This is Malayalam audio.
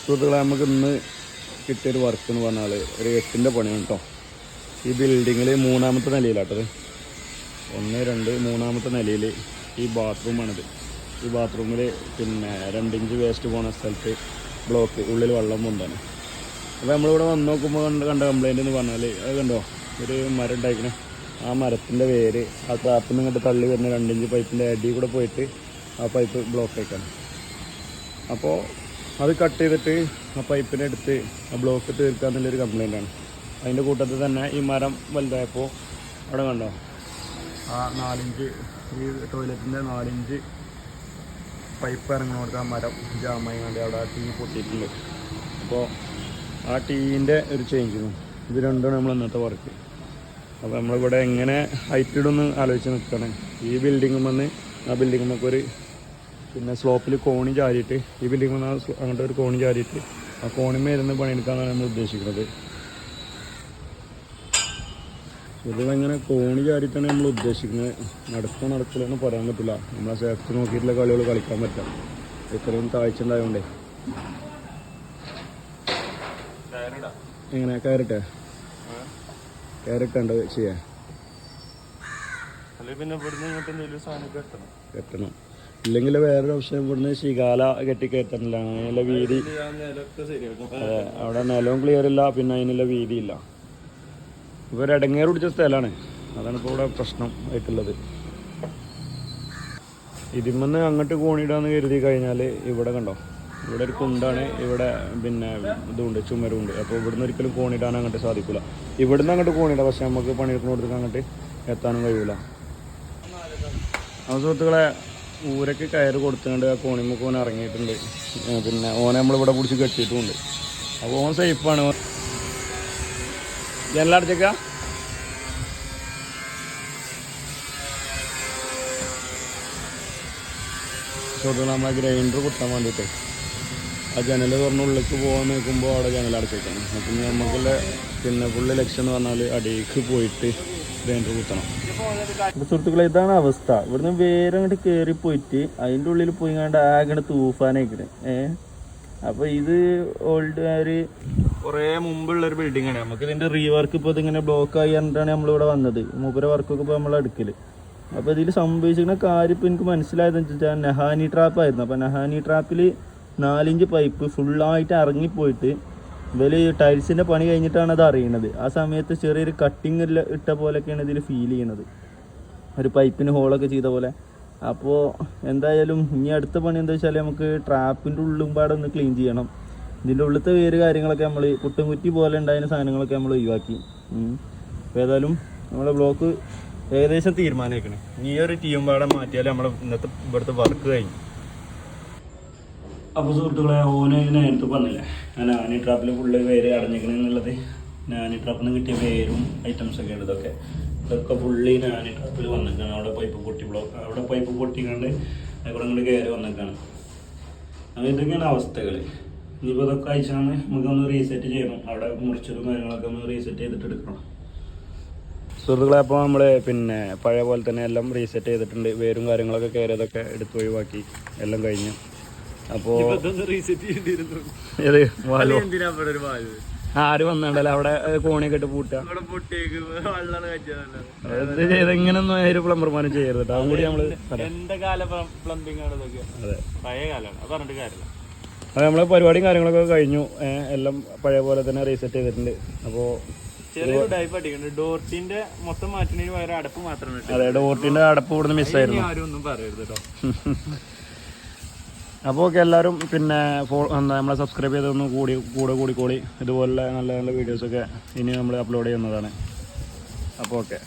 സുഹൃത്തുക്കളെ നമുക്ക് ഇന്ന് കിട്ടിയൊരു വർക്ക് എന്ന് പറഞ്ഞാൽ ഒരു 8ൻ്റെ പണിയാണ് കേട്ടോ. ഈ ബിൽഡിങ്ങിൽ 3ാമത്തെ നിലയിലാട്ടത്. 1, 2, 3ാമത്തെ നിലയിൽ ഈ ബാത്റൂമാണിത്. ഈ ബാത്റൂമിൽ പിന്നെ 2 ഇഞ്ച് വേസ്റ്റ് പോകുന്ന സ്ഥലത്ത് ബ്ലോക്ക്, ഉള്ളിൽ വെള്ളം പൊന്താണ്. അപ്പോൾ നമ്മളിവിടെ വന്ന് നോക്കുമ്പോൾ കണ്ട കംപ്ലയിൻ്റ് എന്ന് പറഞ്ഞാൽ അത് കണ്ടോ, ഒരു മരം ഉണ്ടായിരിക്കണേ. ആ മരത്തിൻ്റെ വേര് ആ ട്രാപ്പിൽ നിന്ന് ഇങ്ങോട്ട് തള്ളി വരുന്ന 2 ഇഞ്ച് പൈപ്പിൻ്റെ അടിയിൽ കൂടെ പോയിട്ട് ആ പൈപ്പ് ബ്ലോക്ക് ആയിക്കാണ്. അപ്പോൾ അത് കട്ട് ചെയ്തിട്ട് ആ പൈപ്പിനെ എടുത്ത് ആ ബ്ലോക്ക് തീർക്കുക എന്നുള്ളൊരു കംപ്ലയിൻ്റാണ്. അതിൻ്റെ കൂട്ടത്തിൽ തന്നെ ഈ മരം വലുതായപ്പോൾ അവിടെ കണ്ടോ, ആ 4 ഇഞ്ച് ഈ ടോയ്ലറ്റിൻ്റെ 4 ഇഞ്ച് പൈപ്പ് ഇറങ്ങുന്നിടത്ത് ആ മരം ജാമായി കണ്ട് അവിടെ ആ ടീ പൊട്ടിയിട്ടുണ്ട്. അപ്പോൾ ആ ടീൻ്റെ ഒരു ചേഞ്ചിങ്ങും ഇത് രണ്ടുമാണ് നമ്മൾ ഇന്നത്തെ വർക്ക്. അപ്പോൾ നമ്മളിവിടെ എങ്ങനെ ഹൈറ്റ് ഇടുമെന്ന് ആലോചിച്ച് നിൽക്കണം. ഈ ബിൽഡിങ്ങിൽ വന്ന് ആ ബിൽഡിങ്ങിൽ ഒരു പിന്നെ സ്ലോപ്പിൽ കോണി ചാരിയിട്ട് ഈ ബിൽഡിങ്ങിൽ വന്ന് അങ്ങോട്ട് ഒരു കോണി ചാരിയിട്ട് ആ കോണിമേ ഇരുന്ന് പണിയെടുക്കാനാണ് നമ്മൾ ഉദ്ദേശിക്കുന്നത്. ഇതിങ്ങനെ കോണി ചാരിയിട്ടാണ് നമ്മൾ ഉദ്ദേശിക്കുന്നത്. നടക്കില്ലെന്ന് പറയാൻ പറ്റില്ല. നമ്മളെ സേഫ്റ്റി നോക്കിയിട്ടുള്ള കളികൾ കളിക്കാൻ പറ്റില്ല, ഇത്രയും താഴ്ച ഉണ്ടായതുകൊണ്ടേ. എങ്ങനെ കയറിട്ടുണ്ട് ചെയ്യാൻ കെട്ടണം. ഇല്ലെങ്കിൽ വേറൊരു ഓപ്ഷൻ ഇവിടുന്ന് ശികാല കെട്ടി കയറ്റണില്ല. അതിനുള്ള വീതി അവിടെ നിലവും ക്ലിയർ ഇല്ല, പിന്നെ അതിനുള്ള വീതിയില്ല. ഇവർ ഇടങ്ങേറ് പിടിച്ച സ്ഥലമാണ്. അതാണ് ഇപ്പോൾ ഇവിടെ പ്രശ്നം ആയിട്ടുള്ളത്. ഇതിമെന്ന് അങ്ങോട്ട് കോണിയിടാന്ന് കരുതി കഴിഞ്ഞാൽ ഇവിടെ കണ്ടോ, ഇവിടെ ഒരു കുണ്ടാണ്, ഇവിടെ പിന്നെ ഇതുണ്ട്, ചുമരുണ്ട്. അപ്പോൾ ഇവിടുന്ന് ഒരിക്കലും കോണിടാൻ അങ്ങോട്ട് സാധിക്കില്ല. ഇവിടുന്ന് അങ്ങോട്ട് കോണിടാം, പക്ഷെ നമുക്ക് പണിയെടുക്കുന്നിടത്തേക്ക് അങ്ങോട്ട് എത്താനും കഴിയില്ല. ആ സുഹൃത്തുക്കളെ, ഊരക്ക് കയറ് കൊടുത്തുകൊണ്ട് ആ കോണിമുക്ക് ഓൻ ഇറങ്ങിയിട്ടുണ്ട്. പിന്നെ ഓനെ നമ്മളിവിടെ പിടിച്ച് കെട്ടിയിട്ടുമുണ്ട്. അപ്പോൾ ഓൻ സേഫാണ്. ജനലടച്ചേക്ക സുഹൃത്തുക്കളെ, നമ്മളെ ഗ്രൈൻഡർ കുത്താൻ വേണ്ടിയിട്ട് ആ ജനൽ തുറന്ന് ഉള്ളിലേക്ക് പോകാൻ നോക്കുമ്പോൾ അവിടെ ജനൽ അടച്ചേക്കാണ്. അപ്പം നമുക്കുള്ള പിന്നെ ഫുള്ള് ലക്ഷ്യം എന്ന് പറഞ്ഞാൽ അടിയിലേക്ക് പോയിട്ട് ഗ്രൈൻഡർ കുത്തണം. അപ്പോൾ സുഹൃത്തുക്കളെ, ഇതാണ് അവസ്ഥ. ഇവിടുന്ന് വേറെ അങ്ങോട്ട് കയറി പോയിട്ട് അതിൻ്റെ ഉള്ളിൽ പോയി കണ്ട് ആകെ തൂഫാനായിക്കണ്. അപ്പോൾ ഇത് ഓൾഡ് ഒരു കുറേ മുമ്പുള്ളൊരു ബിൽഡിംഗ് ആണ്. നമുക്ക് ഇതിൻ്റെ റീവർക്ക് ഇപ്പോൾ ഇതിങ്ങനെ ബ്ലോക്ക് ആയി പറഞ്ഞിട്ടാണ് നമ്മളിവിടെ വന്നത്. മൂപ്പര വർക്കൊക്കെ ഇപ്പോൾ നമ്മൾ എടുക്കൽ. അപ്പോൾ ഇതിൽ സംഭവിച്ചിരിക്കുന്ന കാര്യം ഇപ്പോൾ എനിക്ക് മനസ്സിലായതെന്ന് വെച്ചാൽ നെഹാനി ട്രാപ്പായിരുന്നു. അപ്പോൾ നെഹാനി ട്രാപ്പിൽ 4 ഇഞ്ച് പൈപ്പ് ഫുള്ളായിട്ട് ഇറങ്ങിപ്പോയിട്ട് ഇവർ ടൈൽസിൻ്റെ പണി കഴിഞ്ഞിട്ടാണ് അത് അറിയുന്നത്. ആ സമയത്ത് ചെറിയൊരു കട്ടിങ് ഇട്ട പോലെയൊക്കെയാണ് ഇതിൽ ഫീൽ ചെയ്യണത്, ഒരു പൈപ്പിന് ഹോളൊക്കെ ചെയ്ത പോലെ. അപ്പോൾ എന്തായാലും ഇനി അടുത്ത പണി എന്താ വെച്ചാൽ നമുക്ക് ട്രാപ്പിൻ്റെ ഉള്ളും പാടെ ഒന്ന് ക്ലീൻ ചെയ്യണം. ഇതിൻ്റെ ഉള്ളിലത്തെ വേര് കാര്യങ്ങളൊക്കെ നമ്മൾ പുട്ടുംകുറ്റി പോലെ ഉണ്ടായിരുന്ന സാധനങ്ങളൊക്കെ നമ്മൾ ഒഴിവാക്കി. അപ്പോൾ ഏതായാലും നമ്മളെ ബ്ലോക്ക് ഏകദേശം തീരുമാനമാക്കണേ. ഈ ഒരു ടീം പാടെ മാറ്റിയാൽ നമ്മളെ ഇന്നത്തെ ഇവിടുത്തെ വർക്ക് കഴിഞ്ഞു. അപ്പോൾ സുഹൃത്തുക്കളെ, ഓന് നേരത്തെ പറഞ്ഞില്ലേ നാനി ട്രാപ്പിൽ ഫുള്ള് വേര് അടഞ്ഞിരിക്കണെന്നുള്ളത്. നാനി ട്രാപ്പിൽ നിന്ന് കിട്ടിയ വേരും ഐറ്റംസൊക്കെയാണ് ഇതൊക്കെ. ഇതൊക്കെ ഫുള്ളി നാനി ട്രാപ്പിൽ വന്നിരിക്കുകയാണ്. അവിടെ പൈപ്പ് പൊട്ടിക്കാണ്ട് അവിടെ ഇങ്ങോട്ട് കയറി വന്നിരിക്കുകയാണ്. അപ്പോൾ ഇതൊക്കെയാണ് അവസ്ഥകൾ. ഇനിയിപ്പോൾ ഇതൊക്കെ അയച്ചാണ് നമുക്കൊന്ന് റീസെറ്റ് ചെയ്യണം. അവിടെ മുറിച്ചതും കാര്യങ്ങളൊക്കെ ഒന്ന് റീസെറ്റ് ചെയ്തിട്ട് എടുക്കണം. സുഹൃത്തുക്കളെ, അപ്പോൾ നമ്മൾ പിന്നെ പഴയ പോലെ തന്നെ എല്ലാം റീസെറ്റ് ചെയ്തിട്ടുണ്ട്. വേരും കാര്യങ്ങളൊക്കെ കയറിയതൊക്കെ എടുത്ത് ഒഴിവാക്കി എല്ലാം കഴിഞ്ഞു. അപ്പോൾ ആര് വന്നിട്ടല്ലോ അവിടെ കോണിയൊക്കെ ഇട്ട് പൂട്ടുക ഇങ്ങനൊന്നും ഒരു പ്ലംബർമാരും ചെയ്യരുത് കേട്ടോ. അതും കൂടി നമ്മൾ അതെ നമ്മളെ പരിപാടിയും കാര്യങ്ങളൊക്കെ കഴിഞ്ഞു. എല്ലാം പഴയ പോലെ തന്നെ റീസെറ്റ് ചെയ്തിട്ടുണ്ട്. അപ്പോൾ ഡോർട്ടിന്റെ മൊത്തം മാറ്റുന്നതിന് പകരം അടപ്പ് മാത്രമേ. അതെ, ഡോർട്ടിന്റെ അടപ്പ് ഇവിടുന്ന് മിസ്സായിരുന്നു. ആരും ഒന്നും പറയരുത് കേട്ടോ. അപ്പോൾ ഓക്കെ, എല്ലാവരും പിന്നെ നമ്മളെ സബ്സ്ക്രൈബ് ചെയ്തൊന്ന് കൂടി ഇതുപോലെ നല്ല നല്ല വീഡിയോസൊക്കെ ഇനി നമ്മൾ അപ്ലോഡ് ചെയ്യുന്നതാണ്. അപ്പോൾ ഓക്കെ.